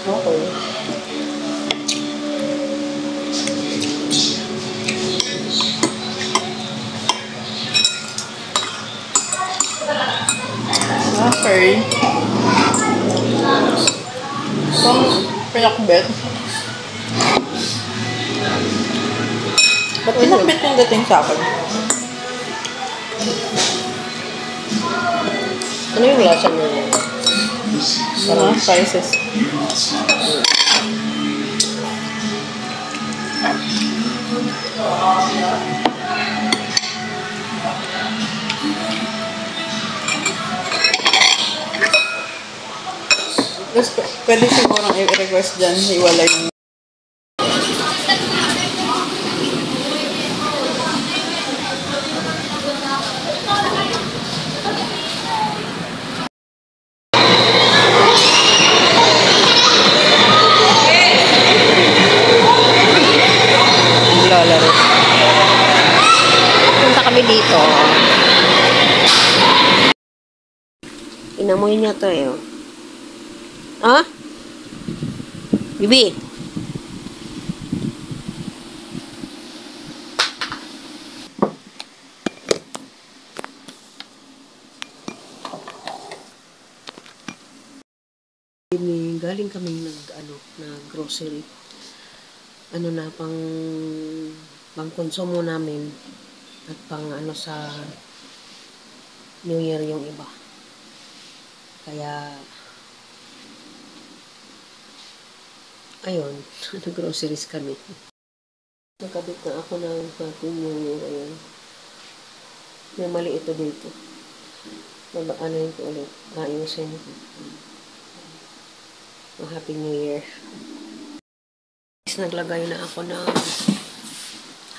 Okay. Okay. Itong pinakbet. Ba't pinakbet yung dating sa akin? Ano yung lasa mo? Parang spices. Tapos, pwede sigurang i-request dyan, hiwalay yung Lalaro. Punta kami dito. Inamoy niya to eh. Ha? Bibi? Galing kaming nag grocery. Pang konsumo namin at pang sa New Year yung iba. Kaya ayun, nag-groceries kami. Nakabit na ako ng Happy New Year. Ayun. May mali ito dito. Ano ko ulit. Ayusin ko. Happy New Year. Naglagay na ako ng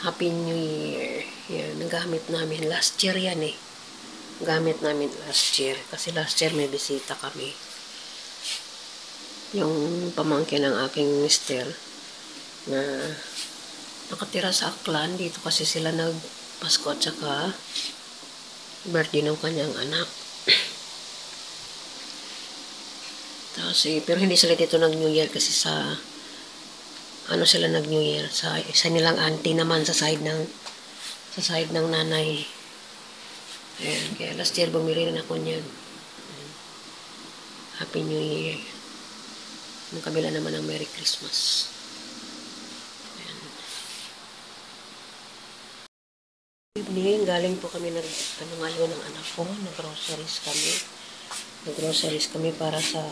Happy New Year. Yan, nagamit namin. Last year yan eh. Gamit namin last year. Kasi last year may bisita kami. Yung pamangkin ng aking mister na nakatira sa Aklan. Dito kasi sila nagpasko at saka birthday ng kanyang anak. Tapos, pero hindi sila dito nag-New Year kasi sa sila nag-New Year sa isa nilang auntie naman sa side ng nanay. Ayan, kaya last year bumili rin ako niyan. Happy New Year. Yung kabila naman ng Merry Christmas. Ayan. Evening, galing po kami nag-alwa ng anak ko. Nag-groceries kami para sa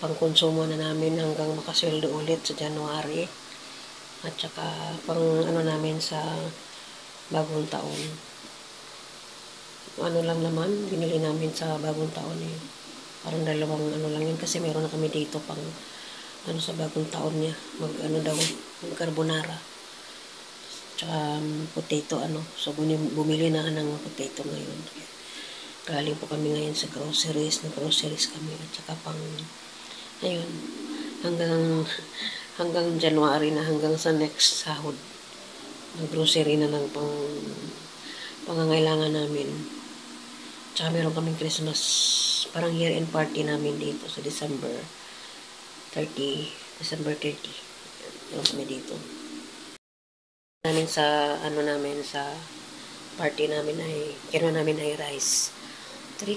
pangkonsumo na namin hanggang makasweldo ulit sa January. At saka pang namin sa bagong taon. Lang naman, binili namin sa bagong taon eh. Parang dalawang lang yun kasi meron na kami dito pang sa bagong taon niya. Mag carbonara. Tsaka potato So bumili na ng potato ngayon. Galing po kami ngayon sa groceries. Nag-groceries kami at saka ayun, hanggang January na, hanggang sa next sahod. Nag-grocery na ng pangangailangan namin. Tsaka meron kaming Christmas, parang year-end party namin dito sa December 30. Meron kami dito. Sa party namin kinuha namin ay rice. 3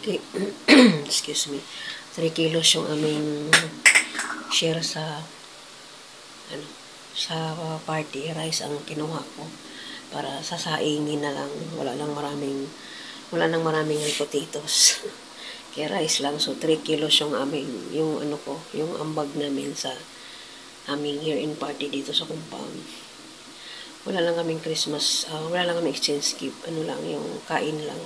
kilos yung aming share sa party. Rice ang kinuha ko para sasaingin na lang. Wala nang maraming potatoes. Kaya rice lang. So 3 kilos yung yung ambag namin sa aming year-end party dito sa compound. Wala lang kaming Christmas, wala lang kaming exchange gift. Yung kain lang.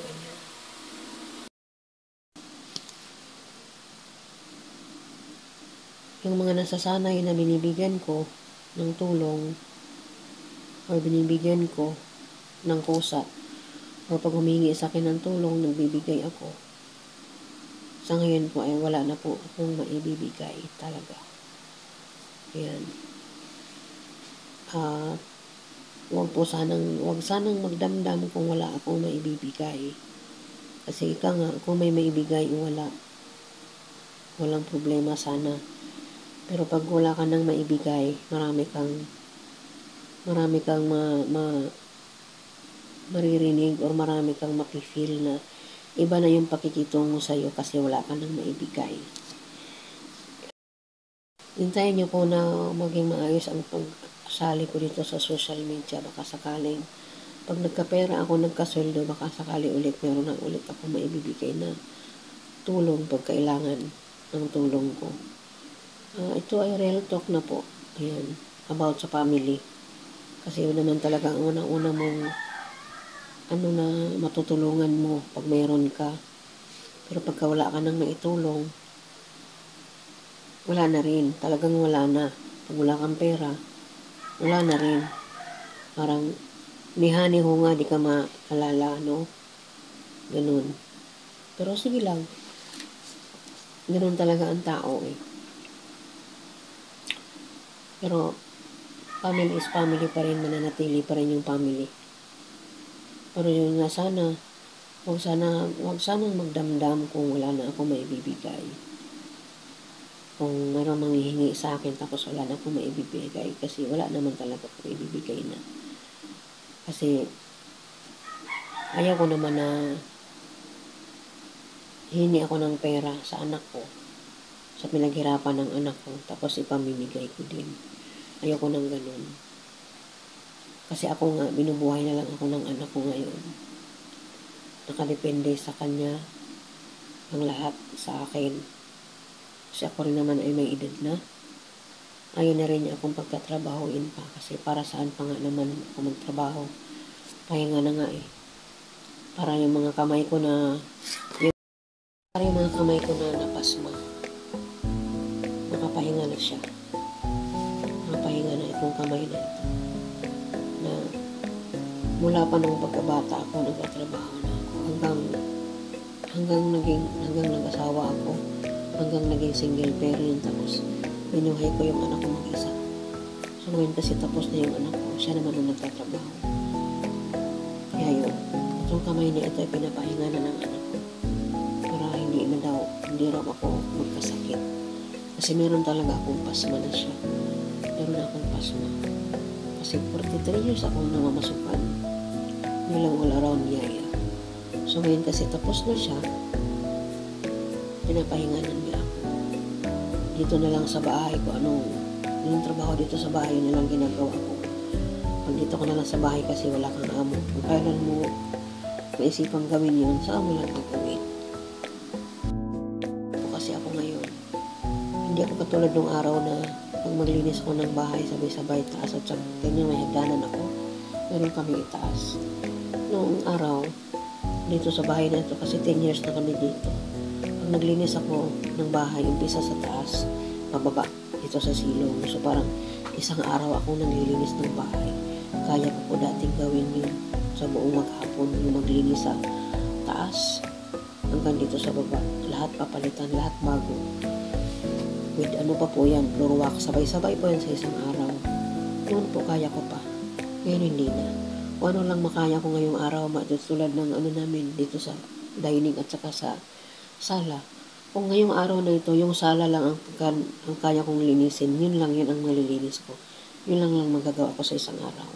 Yung mga nasasanay na binibigyan ko ng tulong or binibigyan ko ng kusa o pag humingi sa akin ng tulong, nagbibigay ako. Sa ngayon po ay wala na po akong maibibigay talaga. Ayan. Wag sanang magdamdam kung wala akong maibibigay. Kasi kung may maibigay, walang problema sana. Pero pag wala ka nang maibigay, marami kang maririnig or marami kang mapifeel na iba na yung pakikitungo sa'yo kasi wala ka nang maibigay. Hintayin niyo po na maging maayos ang pagsali ko dito sa social media. Baka sakaling pag nagkapera ako, nagkasweldo, baka sakali ulit meron na ulit ako maibibigay na tulong pag kailangan ng tulong ko. Ito ay real talk na po. Ayan, about sa family. Kasi yun naman talaga ang unang-una mong na matutulungan mo pag meron ka. Pero pagka wala ka nang maitulong, wala na rin. Talagang wala na. Pag wala kang pera, wala na rin. Parang ni hani ho nga, di ka maalala, no? Ganun. Pero sige lang. Ganun talaga ang tao eh. Pero family is family pa rin, mananatili pa rin yung family. Pero yun nga sana, huwag sanang magdamdam kung wala na ako maibibigay. Kung mayroong manghihingi sa akin tapos wala na ako maibibigay kasi wala naman talaga ako maibibigay na. Kasi ayaw ko naman na hihingi ako ng pera sa anak ko, sa pinaghirapan ng anak ko, tapos ipamimigay ko din. Ayaw ko nang ganun. Kasi ako nga, binubuhay na lang ako ng anak ko ngayon. Nakadepende sa kanya ang lahat sa akin. Kasi ako rin naman ay may edad na. Ayaw na rin niya akong pagtatrabahoin pa. Kasi para saan pa nga naman ako magtrabaho. Pahinga na nga eh. Para yung mga kamay ko na napasma. Nakapahinga na siya. Nakapahinga na itong kamay na ito. Na mula pa nung pagkabata ako, nagtatrabaho na ako. Hanggang nag-asawa ako. Hanggang naging single parent. Tapos, binuhay ko yung anak ko mag-isa. So, ngayon kasi tapos na yung anak ko. Siya naman ang nagtatrabaho. Kaya yun. Itong kamay na ito ay pinapahinga na ng anak ko. Para hindi raw ako magkasakit. Kasi meron talaga akong pasma na siya. Meron akong pasma. Kasi 43 years akong namamasukan. Bilang all around yaya. So ngayon kasi tapos na siya, pinapahinganan niya ako. Dito na lang sa bahay ko, yung trabaho dito sa bahay, yun na lang ginagawa ko. Pag dito ka na lang sa bahay kasi wala kang amo. Kung kailan mo maisipang gawin yun, saan mo lang gagawin? Kasi ako ngayon, hindi ako katulad nung araw na pag maglinis ko ng bahay, sabay-sabay taas at saka ganyan may hagdanan ako. Meron kami itaas. Noong araw, dito sa bahay na ito, kasi 10 years na kami dito. Pag naglinis ako ng bahay, umpisa sa taas, pababa, dito sa silong. So parang isang araw ako naglilinis ng bahay. Kaya ko po dating gawin yun sa buong maghapon, yung maglinis sa taas hanggang dito sa baba. Lahat papalitan, lahat bago. With ano pa po yan, floor wax, sabay-sabay po yan sa isang araw. Noon po kaya ko pa. Ngayon hindi na. Kung ano lang makaya ko ngayong araw, tulad ng namin dito sa dining at saka sa sala. Kung ngayong araw na ito, yung sala lang ang kaya kong linisin, yun ang malilinis ko. Yun lang magagawa ko sa isang araw.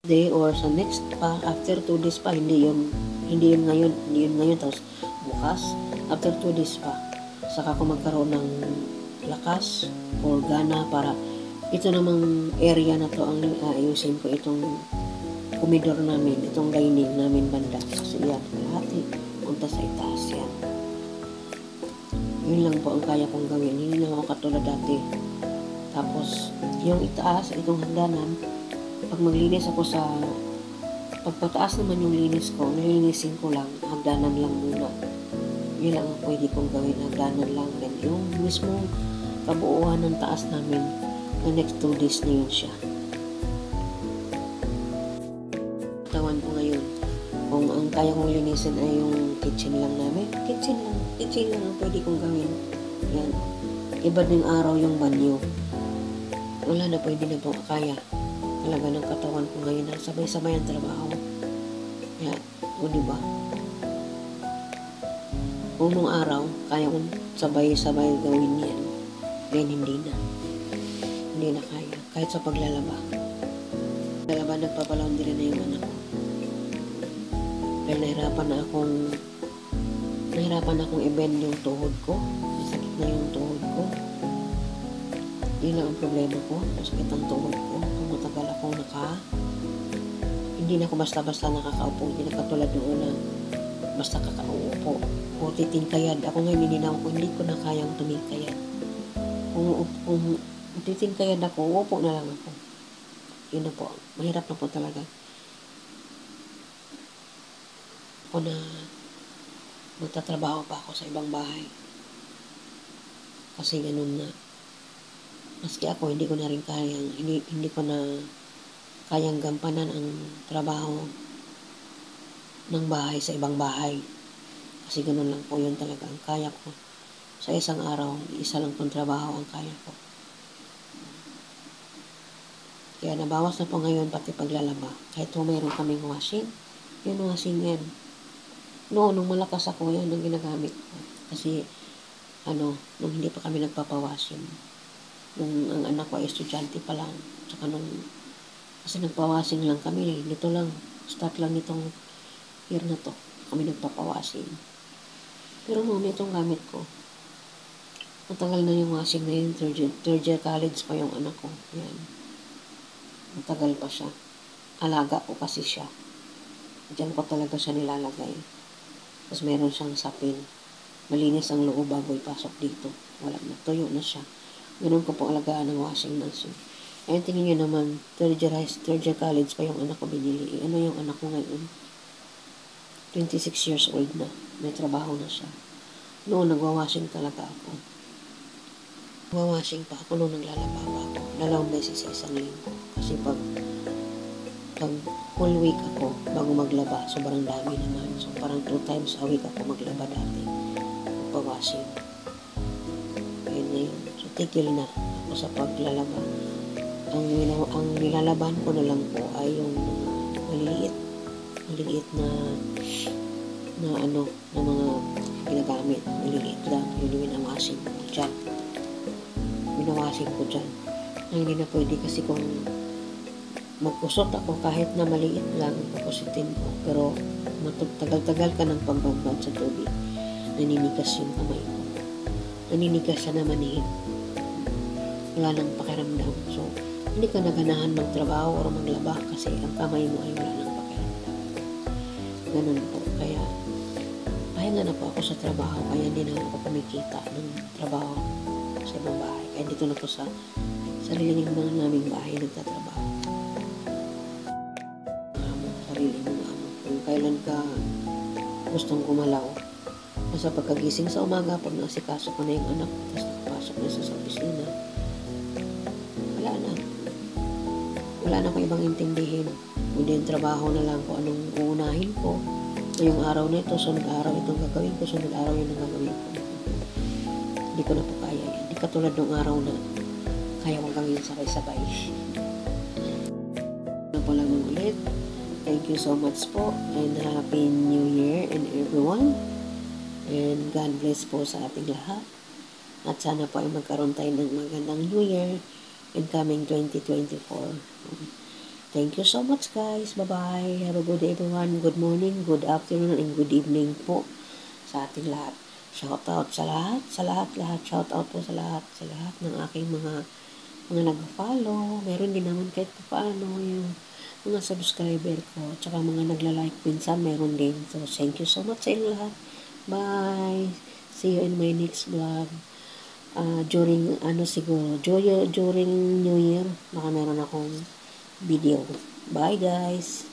Day or sa next pa, after 2 days pa, hindi yun ngayon, tapos bukas, after 2 days pa, saka ko magkaroon ng lakas or gana para ito namang area na to ang ayusin ko, itong komedor namin, itong dining namin banda. Kasi yan, kalahati, punta sa itaas yan. Yun lang po ang kaya kong gawin. Hindi na ako katulad dati. Tapos, yung itaas, itong hagdanan, pag maglinis ako pagpataas naman yung linis ko, nilinisin ko lang, hagdanan lang muna. Yun lang ang pwede kong gawin, hagdanan lang. Then yung mismong kabuuan ng taas namin, the next 2 days na yun siya. Tawan ko ngayon, kung ang kaya kong linisin ay yung kitchen lang namin, kitchen lang ang pwede kong gawin. Yan. Iba din araw yung banyo. Wala na, pwede na po kaya. Talaga ng katawan ko ngayon na sabay-sabay ang trabaho. Kaya, o diba? Kung nung araw, kaya kong sabay-sabay gawin yan. Ngayon hindi na kaya. Kahit sa paglalaba. Nagpapalaundry na yung anak ko. Dahil nahirapan akong i-bend yung tuhod ko. Masakit na yung tuhod ko. Yun lang ang problema ko. Masakit ang tuhod ko. Kung matagal akong hindi na ako basta-basta nakakaupo. Hindi na katulad noon na basta kakaupo. O titingkayad. Ako ngayon nilinaw ko, hindi ko na kayang tumingkayad. Kung titingkayad ako, uupo na lang ako. Yun na po. Mahirap na po talaga. Ako na magtatrabaho pa ako sa ibang bahay. Kasi ganun na. Maski ako, hindi ko na rin kayang, hindi ko na kayang gampanan ang trabaho ng bahay sa ibang bahay. Kasi ganun lang po yun talaga ang kaya ko. Sa isang araw, isa lang pong trabaho ang kaya ko. Kaya nabawas na po ngayon pati paglalaba. Kahit mayroon kaming washing, yun washing yan. Noon, nung malakas ako, yan ang ginagamit ko. Kasi, nung hindi pa kami nagpapawashing. Nung ang anak ko ay estudyante pa lang. Tsaka kasi nagpawashing lang kami. Nito lang, start lang nitong year na to. Kami nagpapawashing. Pero noon, itong gamit ko. Matagal na yung washing na yun. Third year college pa yung anak ko. Yan. Matagal pa siya. Alaga ko kasi siya. Diyan ko talaga siya nilalagay. Tapos meron siyang sapin. Malinis ang loob bago ipasok dito. Wala na. Tuyo na siya. Ganun ko po alagaan ng washing machine. Ayun, tingin nyo naman, third year college pa yung anak ko binili. Ano yung anak ko ngayon? 26 years old na. May trabaho na siya. Noon, nagwawashing talaga ako. Nagwawashing pa ako noon, naglalaba pa ako. 2 beses sa isang linggo. Kasi pag full week ako, bago maglaba, sobrang dami naman. So, parang 2 times a week ako maglaba dati. Magpawashing. Ayun na yun. So, tigil na ako sa paglalaba. Ang nilalaban ko na lang po ay yung maliliit na mga ginagamit. Maliliit lang. Yun yung winawashing ko dyan. Winawashing ko dyan. Hindi na pwede kasi kung magkusot ako kahit na maliit lang, kukusitin ko. Pero tagal-tagal ka ng pagbabad sa tubig. Naninigas yung kamay ko. Naninigas siya na manihin. Wala nang pakiramdam. So, hindi ka naganahan magtrabaho o maglaba kasi ang kamay mo ay wala nang pakiramdam. Ganun po. Kaya, pahinga na po ako sa trabaho. Kaya hindi na ako kumikita ng trabaho sa ibang bahay. Kaya dito na po sa sarili ng naming bahay nagtatrabaho. Sarili mo na mo. Kung kailan ka gustong gumalaw. Basta pagkagising sa umaga, pag nasikaso ko na yung anak, tapos nakapasok na sa opisina, wala na akong ibang intindihin. Kundi yung trabaho na lang kung anong uunahin ko. Ngayong araw na ito, sunod araw itong gagawin ko, sunod araw yun ang gagawin ko. Hindi ko na po kaya yan. Hindi katulad ng araw na kaya kong gawin sabay-sabay. Ano po lang ulit. Thank you so much po and Happy New Year and everyone. And God bless po sa ating lahat. At sana po ay magkaroon tayo ng magandang New Year in coming 2024. Thank you so much guys. Bye-bye. Have a good day everyone. Good morning, good afternoon, and good evening po sa ating lahat. Shout out sa lahat. Shout out po sa lahat ng aking mga nag-follow. Meron din naman kahit paano yung mga subscriber ko. Tsaka mga nagla-like minsan meron din. So, thank you so much sa inyo lahat. Bye. See you in my next vlog. During New Year, baka meron akong video. Bye guys.